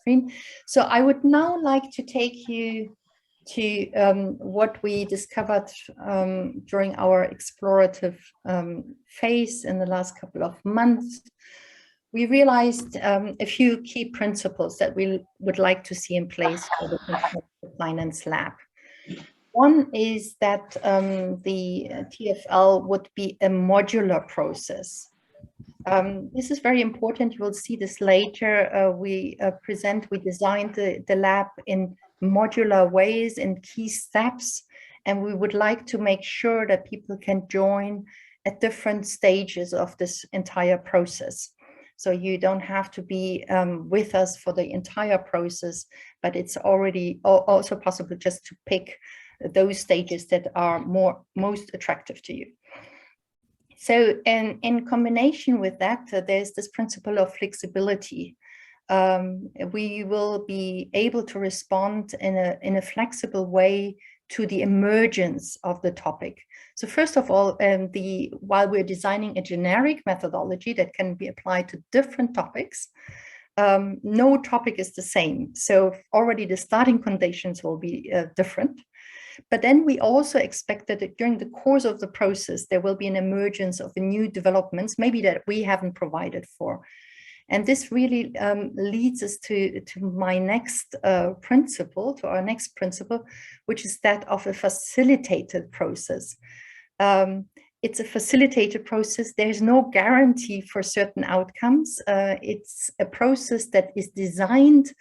screen. So I would now like to take you to what we discovered during our explorative phase in the last couple of months. We realized a few key principles that we would like to see in place for the Transformative Finance Lab. One is that the TFL would be a modular process. This is very important. You will see this later. We designed the lab in modular ways in key steps, and we would like to make sure that people can join at different stages of this entire process. So you don't have to be with us for the entire process, but it's already also possible just to pick those stages that are most attractive to you. So in combination with that, there's this principle of flexibility. We will be able to respond in a flexible way to the emergence of the topic. So first of all, while we're designing a generic methodology that can be applied to different topics, no topic is the same. So already the starting conditions will be different. But then we also expect that during the course of the process, there will be an emergence of new developments, maybe that we haven't provided for. And this really leads us to my next principle, to our next principle, which is that of a facilitated process. It's a facilitated process. There's no guarantee for certain outcomes. It's a process that is designed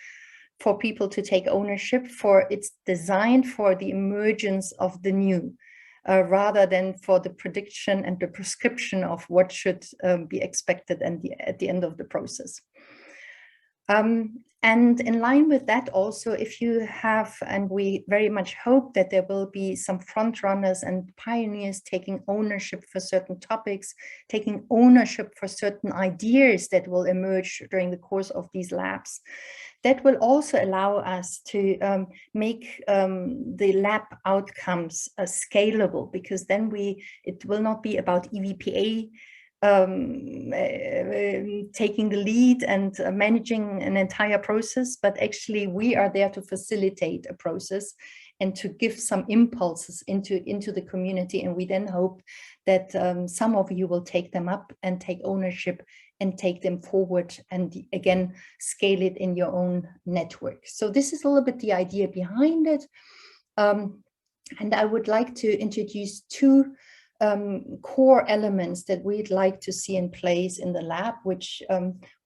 for people to take ownership, it's designed for the emergence of the new, rather than for the prediction and the prescription of what should be expected at the end of the process. And in line with that also, if you have, and we very much hope that there will be some front runners and pioneers taking ownership for certain topics, taking ownership for certain ideas that will emerge during the course of these labs. That will also allow us to make the lab outcomes scalable, because then it will not be about EVPA taking the lead and managing an entire process, but actually we are there to facilitate a process and to give some impulses into the community. And we then hope that some of you will take them up and take ownership and take them forward and again, scale it in your own network. So this is a little bit the idea behind it. And I would like to introduce two core elements that we'd like to see in place in the lab, which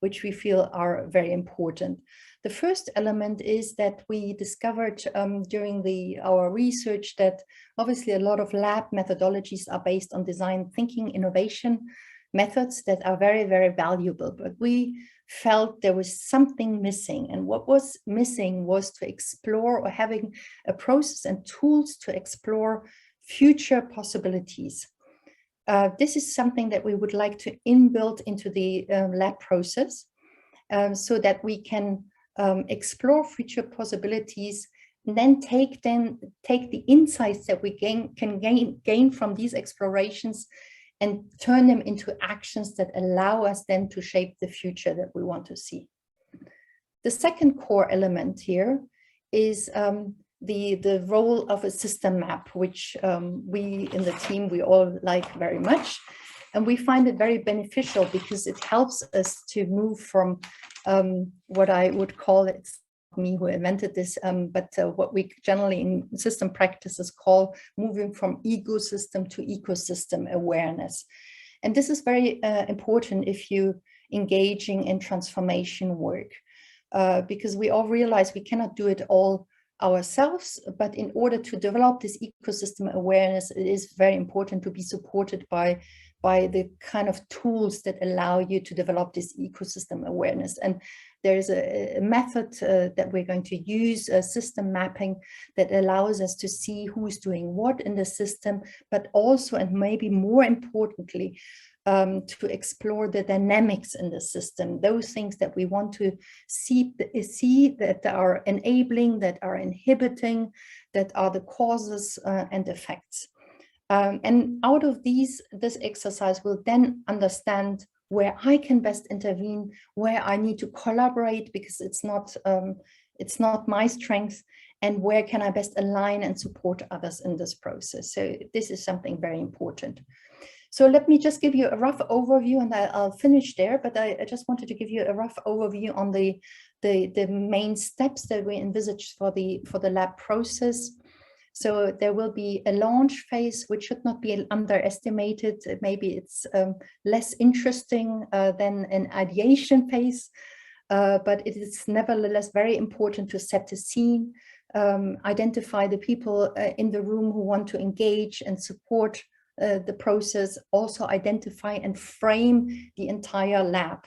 we feel are very important. The first element is that we discovered during our research that obviously a lot of lab methodologies are based on design thinking, innovation methods that are very, very valuable, but we felt there was something missing. And what was missing was to explore, or having a process and tools to explore future possibilities. This is something that we would like to inbuild into the lab process, so that we can explore future possibilities, and then take the insights that we can gain from these explorations and turn them into actions that allow us then to shape the future that we want to see. The second core element here is the role of a system map, which we in the team, we all like very much. And we find it very beneficial because it helps us to move from what I would call, it's me who invented this, but what we generally in system practices call moving from ecosystem to ecosystem awareness. And this is very important if you engaging in transformation work, because we all realize we cannot do it all ourselves, but in order to develop this ecosystem awareness, it is very important to be supported by the kind of tools that allow you to develop this ecosystem awareness. And there is a method that we're going to use, system mapping, that allows us to see who's doing what in the system, but also, and maybe more importantly, to explore the dynamics in the system, those things that we want to see that are enabling, that are inhibiting, that are the causes and effects. And out of this exercise, we'll then understand where I can best intervene, where I need to collaborate because it's not my strength, and where can I best align and support others in this process. So this is something very important. So let me just give you a rough overview, and I'll finish there, but I just wanted to give you a rough overview on the main steps that we envisaged for the lab process. So there will be a launch phase, which should not be underestimated. Maybe it's less interesting than an ideation phase, but it is nevertheless very important to set the scene, identify the people in the room who want to engage and support the process, also identify and frame the entire lab.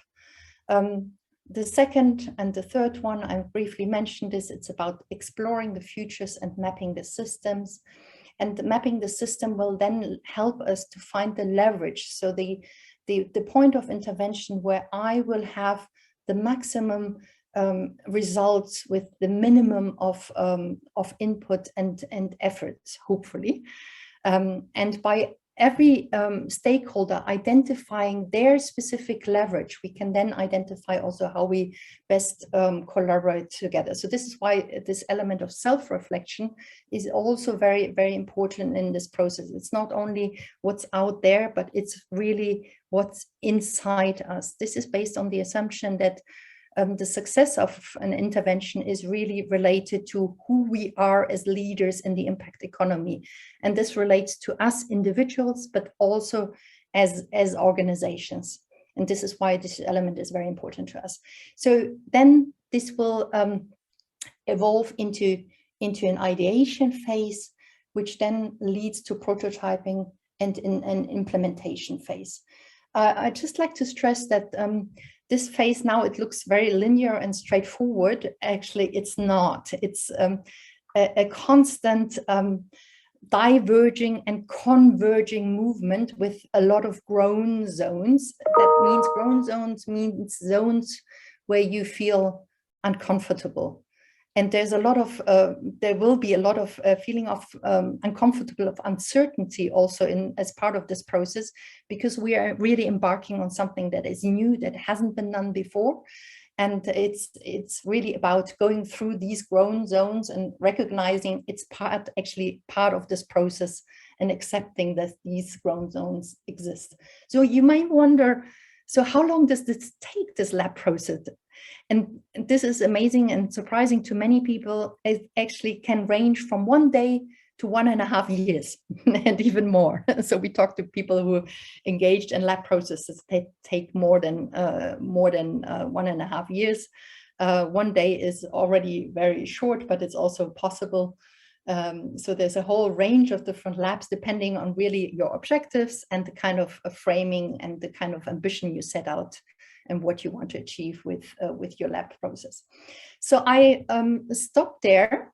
The second and the third one, I briefly mentioned this, it's about exploring the futures and mapping the systems. And mapping the system will then help us to find the leverage. So the point of intervention where I will have the maximum results with the minimum of input and effort, hopefully. And by every stakeholder identifying their specific leverage, we can then identify also how we best collaborate together. So this is why this element of self-reflection is also very, very important in this process. It's not only what's out there, but it's really what's inside us. This is based on the assumption that the success of an intervention is really related to who we are as leaders in the impact economy. And this relates to us individuals, but also as organizations. And this is why this element is very important to us. So then this will evolve into an ideation phase, which then leads to prototyping and an implementation phase. I'd just like to stress that this phase now, it looks very linear and straightforward. Actually, it's not. It's a constant diverging and converging movement with a lot of grown zones. That means grown zones means zones where you feel uncomfortable. And there's a lot of, there will be a lot of feeling of uncomfortable, of uncertainty also as part of this process, because we are really embarking on something that is new, that hasn't been done before. And it's really about going through these grown zones and recognizing it's actually part of this process and accepting that these grown zones exist. So you might wonder, so how long does this take, this lab process? And this is amazing and surprising to many people. It actually can range from 1 day to 1.5 years and even more. So we talk to people who engaged in lab processes that take more than 1.5 years. 1 day is already very short, but it's also possible. So there's a whole range of different labs depending on really your objectives and the kind of framing and the kind of ambition you set out and what you want to achieve with your lab process. So I stop there